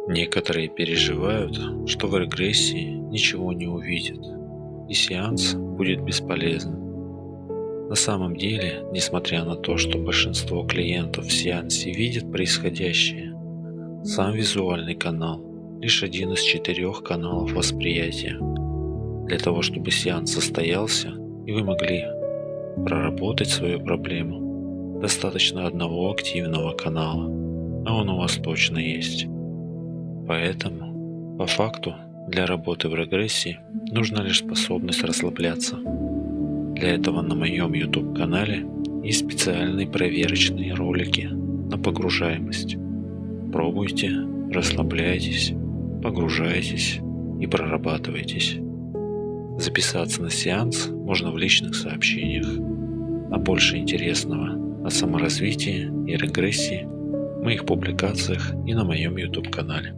Некоторые переживают, что в регрессии ничего не увидят, и сеанс будет бесполезным. На самом деле, несмотря на то, что большинство клиентов в сеансе видят происходящее, сам визуальный канал – лишь один из 4 каналов восприятия. Для того, чтобы сеанс состоялся и вы могли проработать свою проблему, достаточно одного активного канала, а он у вас точно есть. Поэтому, по факту, для работы в регрессии нужна лишь способность расслабляться. Для этого на моем YouTube-канале есть специальные проверочные ролики на погружаемость. Пробуйте, расслабляйтесь, погружайтесь и прорабатывайтесь. Записаться на сеанс можно в личных сообщениях. А больше интересного о саморазвитии и регрессии в моих публикациях и на моем YouTube-канале.